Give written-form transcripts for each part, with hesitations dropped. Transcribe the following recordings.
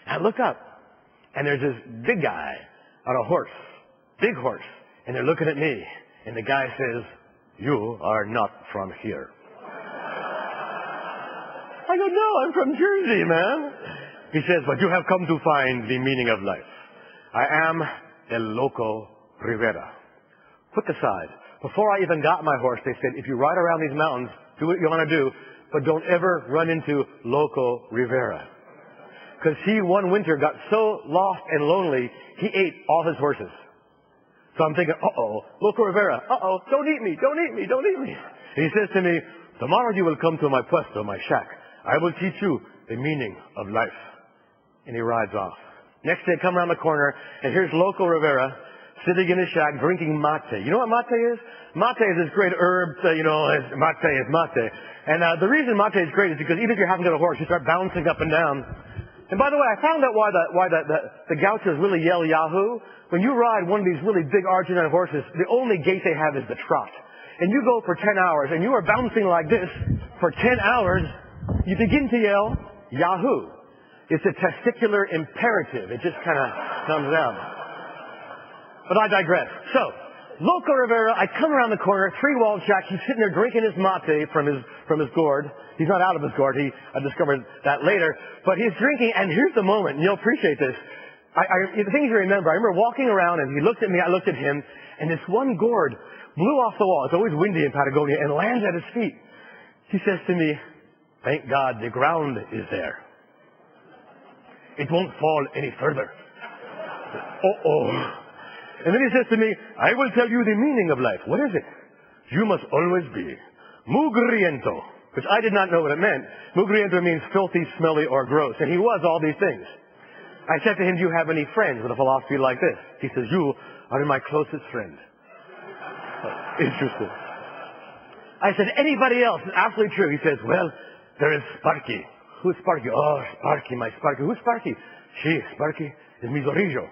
I look up, and there's this big guy on a horse, big horse, and they're looking at me. And the guy says, "You are not from here." I go, "No, I'm from Jersey, man." He says, "But you have come to find the meaning of life. I am El Loco Rivera." Quick aside, before I even got my horse, they said, if you ride around these mountains, do what you want to do, but don't ever run into Loco Rivera. Because he one winter got so lost and lonely, he ate all his horses. So I'm thinking, uh-oh, Loco Rivera, uh-oh, don't eat me, don't eat me, don't eat me. And he says to me, "Tomorrow you will come to my puesto, my shack. I will teach you the meaning of life." And he rides off. Next day, I come around the corner, and here's Loco Rivera sitting in his shack drinking mate. You know what mate is? Mate is this great herb, mate is mate. And the reason mate is great is because even if you haven't got a horse, you start bouncing up and down. And by the way, I found out why the gauchos really yell Yahoo. When you ride one of these really big Argentine horses, the only gait they have is the trot. And you go for 10 hours, and you are bouncing like this for 10 hours, you begin to yell Yahoo. It's a testicular imperative. It just kind of comes out. But I digress. So, Loco Rivera, I come around the corner, three-walled shack. He's sitting there drinking his mate from his gourd. He's not out of his gourd. I discovered that later. But he's drinking, and here's the moment, and you'll appreciate this. The things you remember, I remember walking around, and he looked at me, I looked at him, and this one gourd blew off the wall. It's always windy in Patagonia, and lands at his feet. He says to me, "Thank God the ground is there. It won't fall any further." Uh-oh. And then he says to me, "I will tell you the meaning of life." What is it? "You must always be mugriento," which I did not know what it meant. Mugriento means filthy, smelly, or gross. And he was all these things. I said to him, "Do you have any friends with a philosophy like this?" He says, "You are my closest friend." Interesting. I said, "Anybody else?" It's absolutely true. He says, "Well, there is Sparky." "Who's Sparky?" "Oh, Sparky, my Sparky." "Who's Sparky?" "She, Sparky, is mi zorrillo,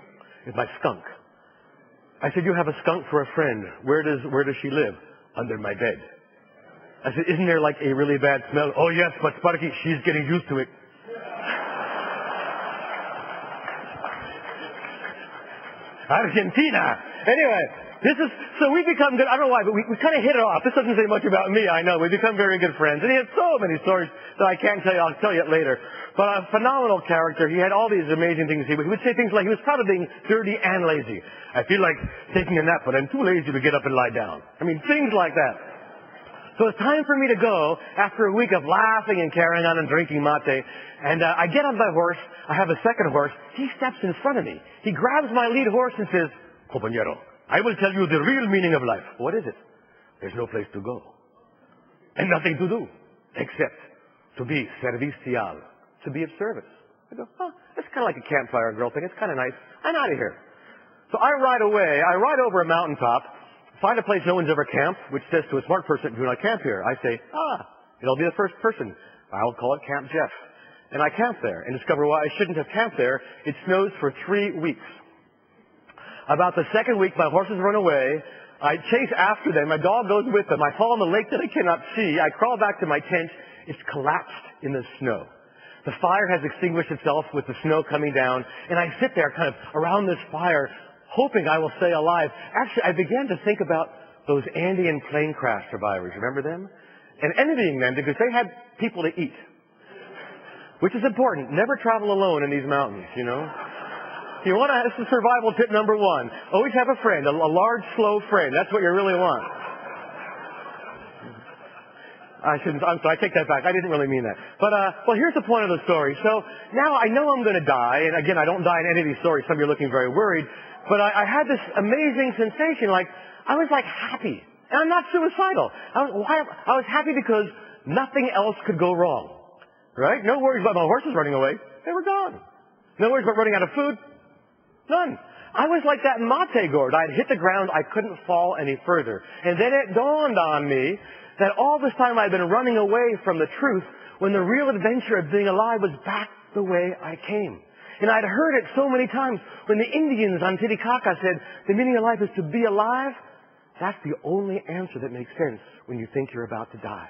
is my skunk." I said, "You have a skunk for a friend. Where does she live?" "Under my bed." I said, "Isn't there like a really bad smell?" "Oh, yes, but Sparky, she's getting used to it." Argentina. Anyway, so we become good. I don't know why, but we kind of hit it off. This doesn't say much about me, I know. We become very good friends. And he had so many stories that I can't tell you. I'll tell you it later. But a phenomenal character. He had all these amazing things. He would say things like, he was proud of being dirty and lazy. "I feel like taking a nap, but I'm too lazy to get up and lie down." I mean, things like that. So it's time for me to go after a week of laughing and carrying on and drinking mate. And I get on my horse. I have a second horse. He steps in front of me. He grabs my lead horse and says, "Compañero, I will tell you the real meaning of life." "What is it?" "There's no place to go and nothing to do except to be servicial, to be of service." I go, "Oh, it's kind of like a campfire girl thing. It's kind of nice. I'm out of here." So I ride away. I ride over a mountaintop, find a place no one's ever camped, which says to a smart person, "Do not camp here." I say, it'll be the first person. I'll call it Camp Jeff. And I camp there and discover why I shouldn't have camped there. It snows for 3 weeks. About the second week, my horses run away. I chase after them. My dog goes with them. I fall in the lake that I cannot see. I crawl back to my tent. It's collapsed in the snow. The fire has extinguished itself with the snow coming down. And I sit there kind of around this fire, hoping I will stay alive. Actually, I began to think about those Andean plane crash survivors. Remember them? And envying them because they had people to eat. Which is important. Never travel alone in these mountains, you know. You want to, this is survival tip number 1. Always have a friend, a large, slow friend. That's what you really want. I'm sorry, I take that back. I didn't really mean that. But, well, here's the point of the story. So now I know I'm going to die. And again, I don't die in any of these stories. Some of you are looking very worried. But I had this amazing sensation. Like, I was like happy. And I'm not suicidal. I was happy because nothing else could go wrong. Right? No worries about my horses running away. They were gone. No worries about running out of food. None. I was like that mate gourd. I'd hit the ground. I couldn't fall any further. And then it dawned on me that all this time I'd been running away from the truth when the real adventure of being alive was back the way I came. And I'd heard it so many times when the Indians on Titicaca said, the meaning of life is to be alive. That's the only answer that makes sense when you think you're about to die.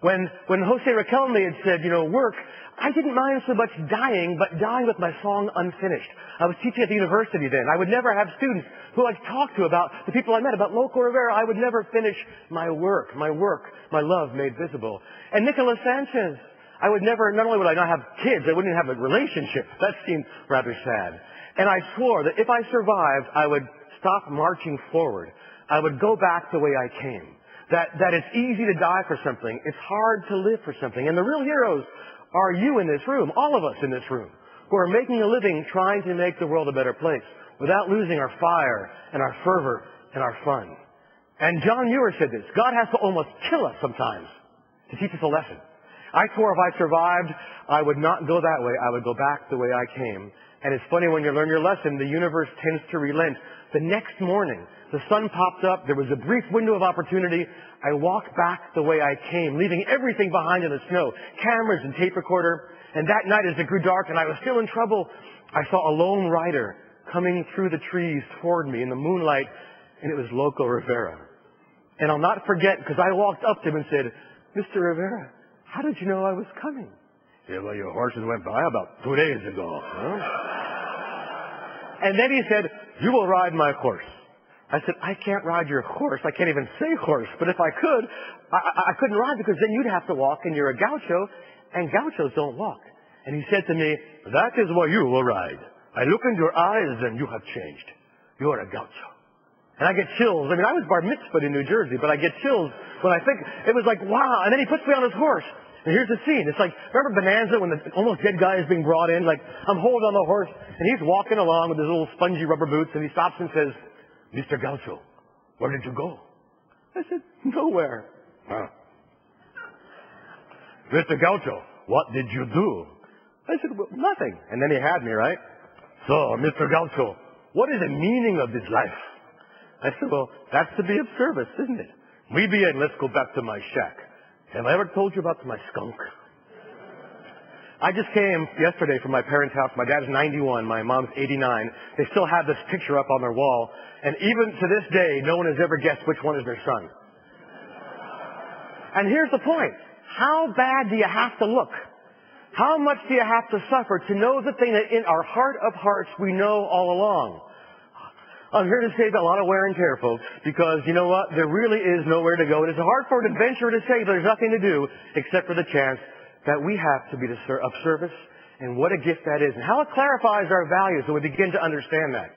When Jose Riquelme had said, work, I didn't mind so much dying, but dying with my song unfinished. I was teaching at the university then. I would never have students who I'd talk to about the people I met, about Loco Rivera. I would never finish my work, my love made visible. And Nicolas Sanchez, I would never, not only would I not have kids, I wouldn't have a relationship. That seemed rather sad. And I swore that if I survived, I would stop marching forward. I would go back the way I came. That it's easy to die for something. It's hard to live for something. And the real heroes are you in this room, all of us in this room, who are making a living trying to make the world a better place without losing our fire and our fervor and our fun. And John Muir said this, God has to almost kill us sometimes to teach us a lesson. I swore if I survived, I would not go that way. I would go back the way I came. And it's funny, when you learn your lesson, the universe tends to relent. The next morning, the sun popped up. There was a brief window of opportunity. I walked back the way I came, leaving everything behind in the snow, cameras and tape recorder. And that night, as it grew dark and I was still in trouble, I saw a lone rider coming through the trees toward me in the moonlight, and it was Loco Rivera. And I'll not forget, because I walked up to him and said, Mr. Rivera, how did you know I was coming? Yeah, well, your horses went by about 2 days ago. Huh? And then he said, you will ride my horse. I said, I can't ride your horse. I can't even say horse. But if I could, I couldn't ride, because then you'd have to walk, and you're a gaucho, and gauchos don't walk. And he said to me, that is why you will ride. I look in your eyes, and you have changed. You are a gaucho. And I get chills. I mean, I was bar mitzvahed in New Jersey, but I get chills when I think, it was like, wow. And then he puts me on his horse. And here's the scene. It's like, remember Bonanza when the almost dead guy is being brought in? Like, I'm holding on the horse, and he's walking along with his little spongy rubber boots, and he stops and says, Mr. Gaucho, where did you go? I said, nowhere. Huh. Mr. Gaucho, what did you do? I said, well, nothing. And then he had me, right? So, Mr. Gaucho, what is the meaning of this life? I said, well, that's to be of service, isn't it? Muy bien, let's go back to my shack. Have I ever told you about my skunk? I just came yesterday from my parents' house. My dad's 91, my mom's 89. They still have this picture up on their wall. And even to this day, no one has ever guessed which one is their son. And here's the point. How bad do you have to look? How much do you have to suffer to know the thing that in our heart of hearts we know all along? I'm here to save a lot of wear and tear, folks, because you know what? There really is nowhere to go. It is hard for an adventurer to say there's nothing to do except for the chance that we have to be of service, and what a gift that is, and how it clarifies our values when we begin to understand that.